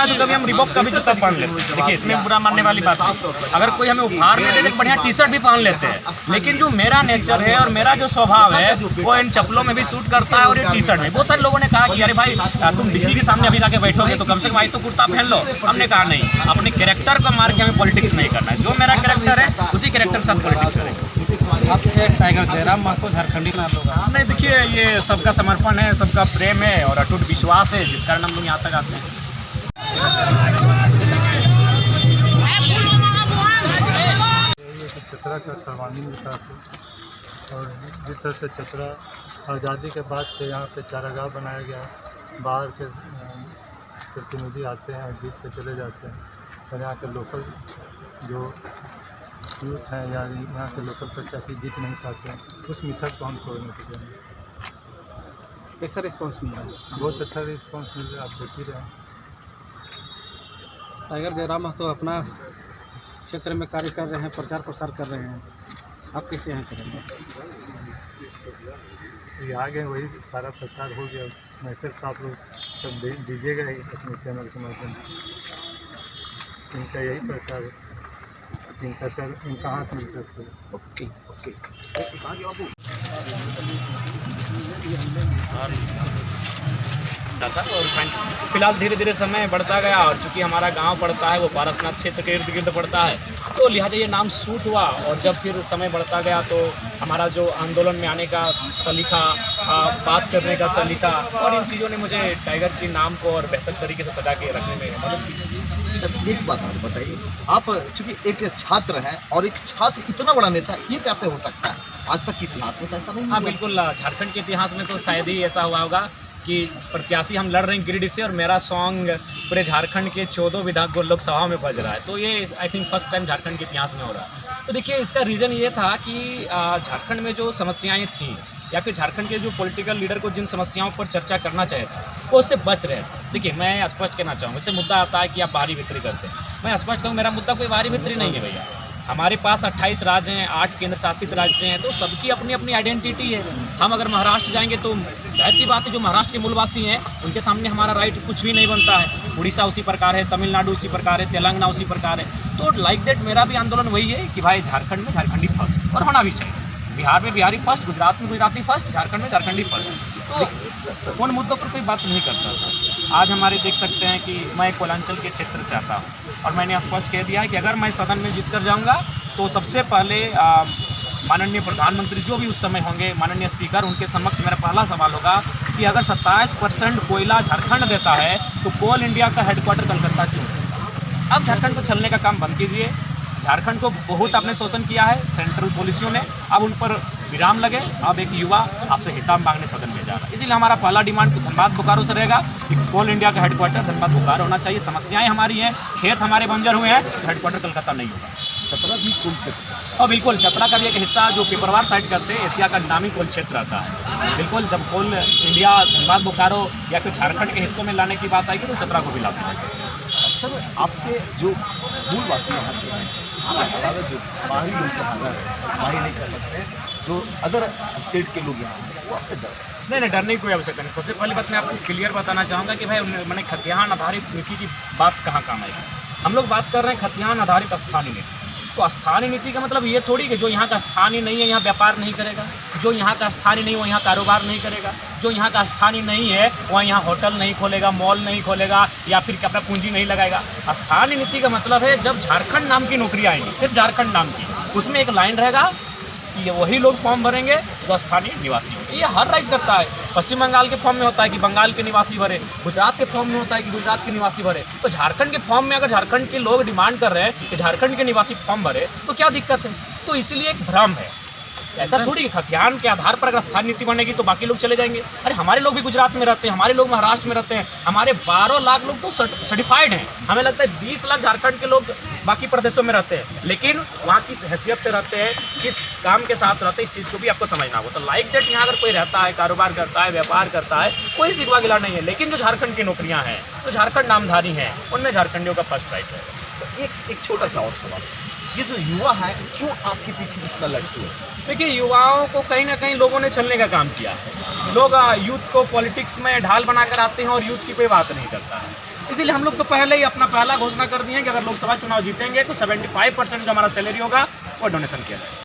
है तो कभी हम रिबॉक का भी जूता पहन लेते हैं। देखिए इसमें बुरा मानने वाली बात नहीं, अगर कोई हमें उपहार में दे दे बढ़िया टी शर्ट भी पहन लेते हैं, लेकिन जो मेरा नेचर है और मेरा जो स्वभाव है वो इन चप्पलों में भी सूट करता है और ये टी शर्ट में। बहुत सारे लोगों ने कहा कि अरे भाई तुम डीसी के सामने अभी जाके बैठोगे तो कम से कम भाई तो कुर्ता पहन लो। हमने कहा नहीं, अपने कैरेक्टर को मार के हमें पॉलिटिक्स नहीं करना है, जो मेरा कैरेक्टर है उसी कैरेक्टर के साथ पॉलिटिक्स करेंगे। आप थे टाइगर जयराम महतो झारखंडी में आप लोग? नहीं देखिए ये सबका समर्पण है, सबका प्रेम है और अटूट विश्वास है, जिस कारण हम लोग यहाँ तक आते हैं। चतरा का सर्वांगीण विकास है और जिस तरह से चतरा आज़ादी के बाद से यहाँ पे चारागाह बनाया गया, बाहर के प्रतिनिधि आते हैं और जीत के चले जाते हैं और यहाँ के लोकल जो यूथ हैं या यहाँ के लोकल प्रत्याशी जीत नहीं पाते हैं, उस मिथक को हम छोड़ने के लिए। कैसा रिस्पॉन्स मिल रहा है? बहुत अच्छा रिस्पॉन्स मिल रहा है, आप देख ही रहे हैं। टाइगर जयराम महतो अपना क्षेत्र में कार्य कर रहे हैं, प्रचार प्रसार कर रहे हैं, आप कैसे यहाँ करेंगे? ये आ गए, वही सारा प्रचार हो गया, मैसेज तो आप लोग सब दीजिएगा ही अपने चैनल के माध्यम से। इनका यही प्रचार है, इनका सर इनका हाथ मिल सकते हैं। Okay okay. और फिलहाल धीरे धीरे समय बढ़ता गया और चूंकि हमारा गांव पड़ता है वो पारसनाथ क्षेत्र के इर्द गिर्द पड़ता है, तो लिहाजा ये नाम सूट हुआ। और जब फिर समय बढ़ता गया तो हमारा जो आंदोलन में आने का सलीका, बात करने का सलीका और इन चीज़ों ने मुझे टाइगर के नाम को और बेहतर तरीके से सजा के रखने में मदद की। एक बात और बताइए, आप चूँकि एक छात्र हैं और एक छात्र इतना बड़ा नेता, ये कैसे हो सकता है? आज तक के इतिहास में तो ऐसा नहीं हुआ। हाँ बिल्कुल, झारखंड के इतिहास में तो शायद ही ऐसा हुआ होगा कि प्रत्याशी हम लड़ रहे हैं गिरिडीह से और मेरा सॉन्ग पूरे झारखंड के 14 विधान लोकसभा में बज रहा है। तो ये I think first time Jharkhand के इतिहास में हो रहा है। तो देखिए इसका रीज़न ये था कि झारखंड में जो समस्याएं थीं या फिर झारखंड के जो पॉलिटिकल लीडर को जिन समस्याओं पर चर्चा करना चाहिए था वो उससे बच रहे थे। देखिए मैं स्पष्ट कहना चाहूँगा, इससे मुद्दा आता है कि आप बाहरी बिक्री करते हैं, मैं स्पष्ट कहूँ मेरा मुद्दा कोई बाहरी बिक्री नहीं है भैया। हमारे पास 28 राज्य हैं, 8 केंद्र शासित राज्य हैं, तो सबकी अपनी अपनी आइडेंटिटी है। हम अगर महाराष्ट्र जाएंगे तो ऐसी बात है जो महाराष्ट्र के मूलवासी हैं उनके सामने हमारा राइट कुछ भी नहीं बनता है। उड़ीसा उसी प्रकार है, तमिलनाडु उसी प्रकार है, तेलंगाना उसी प्रकार है। तो लाइक दैट मेरा भी आंदोलन वही है कि भाई झारखंड में झारखंडी फर्स्ट और होना भी चाहिए, बिहार में बिहारी फर्स्ट, गुजरात में गुजराती फर्स्ट, झारखंड में झारखंडी फर्स्ट। तो उन मुद्दों पर कोई बात नहीं करता था। आज हमारे देख सकते हैं कि मैं कोयलांचल के क्षेत्र से आता हूँ और मैंने स्पष्ट कह दिया है कि अगर मैं सदन में जीत कर जाऊँगा तो सबसे पहले माननीय प्रधानमंत्री जो भी उस समय होंगे, माननीय स्पीकर, उनके समक्ष मेरा पहला सवाल होगा कि अगर 27% कोयला झारखंड देता है तो कोल इंडिया का हेडक्वार्टर कलकत्ता क्यों है? अब झारखंड को छलने का काम बंद कीजिए। झारखंड को बहुत आपने शोषण किया है सेंट्रल पॉलिसियों ने, अब उन पर विराम लगे। अब एक युवा आपसे हिसाब मांगने सदन में जा रहा है, इसीलिए हमारा पहला डिमांड धनबाद बोकारो से रहेगा कि कोल इंडिया का हेडक्वार्टर धनबाद बोकारो होना चाहिए। समस्याएं हमारी हैं, खेत हमारे बंजर हुए हैं, हेडक्वार्टर कलकत्ता नहीं होगा। चतरा भी कुल क्षेत्र और बिल्कुल चतरा का भी एक हिस्सा जो पेपरवार साइड करते हैं, एशिया का नामी कोल क्षेत्र आता है। बिल्कुल जब कोल इंडिया धनबाद बोकारो या फिर झारखंड के हिस्सों में लाने की बात आएगी तो चतरा को भी लाते हैं। सर आपसे जो मूलवासी यहाँ के हैं उसके अलावा जो बाहरी लोग यहाँ रह रहे हैं, बाहरी नहीं कर सकते, जो अदर स्टेट के लोग यहाँ हैं वो आपसे डर नहीं डरने की कोई आवश्यकता नहीं। सबसे पहली बात मैं आपको क्लियर बताना चाहूँगा कि भाई मैंने खतियान आधारित नीति की बात कहाँ काम आएगी। हम लोग बात कर रहे हैं खतियान आधारित स्थानीय नीति। तो स्थानीय नीति का मतलब ये थोड़ी कि जो यहाँ का स्थानीय नहीं है यहाँ व्यापार नहीं करेगा, जो यहाँ का स्थानीय नहीं वो यहाँ कारोबार नहीं करेगा, जो यहाँ का स्थानीय नहीं है वहाँ यहाँ होटल नहीं खोलेगा, मॉल नहीं खोलेगा या फिर अपना पूंजी नहीं लगाएगा। स्थानीय नीति का मतलब है जब झारखंड नाम की नौकरी आएंगी, सिर्फ झारखंड नाम की, उसमें एक लाइन रहेगा कि वही लोग फॉर्म भरेंगे जो स्थानीय निवासी होंगे। ये हर राज्य करता है। पश्चिम बंगाल के फॉर्म में होता है कि बंगाल के निवासी भरे, गुजरात के फॉर्म में होता है कि गुजरात के निवासी भरे। तो झारखंड के फॉर्म में अगर झारखंड के लोग डिमांड कर रहे हैं कि झारखंड के निवासी फॉर्म भरे तो क्या दिक्कत है? तो इसलिए एक भ्रम है। ऐसा थोड़ी खतियान के आधार पर अगर स्थानीय नीति बनेगी तो बाकी लोग चले जाएंगे। अरे हमारे लोग भी गुजरात में रहते हैं, हमारे लोग महाराष्ट्र में रहते हैं, हमारे 12 लाख लोग तो सर्टिफाइड हैं। हमें लगता है 20 लाख झारखंड के लोग बाकी प्रदेशों में रहते हैं, लेकिन वहाँ किस हैसियत से रहते हैं, किस काम के साथ रहते हैं, इस चीज़ को भी आपको समझना होगा। तो लाइक दैट यहाँ अगर कोई रहता है, कारोबार करता है, व्यापार करता है, कोई सिकवा गिला नहीं है। लेकिन जो झारखंड की नौकरियाँ हैं, जो झारखंड नामधारी हैं, उनमें झारखंडियों का फर्स्ट राइट है। तो एक छोटा सा और सवाल, ये जो युवा है क्यों आपके पीछे इतना लटके हैं? देखिए, युवाओं को कहीं ना कहीं लोगों ने छलने का काम किया है। लोग यूथ को पॉलिटिक्स में ढाल बनाकर आते हैं और यूथ की कोई बात नहीं करता है। इसीलिए हम लोग तो पहले ही अपना पहला घोषणा कर दिए कि अगर लोकसभा चुनाव जीतेंगे तो 75% जो हमारा सैलरी होगा वो डोनेशन किया जाएगा।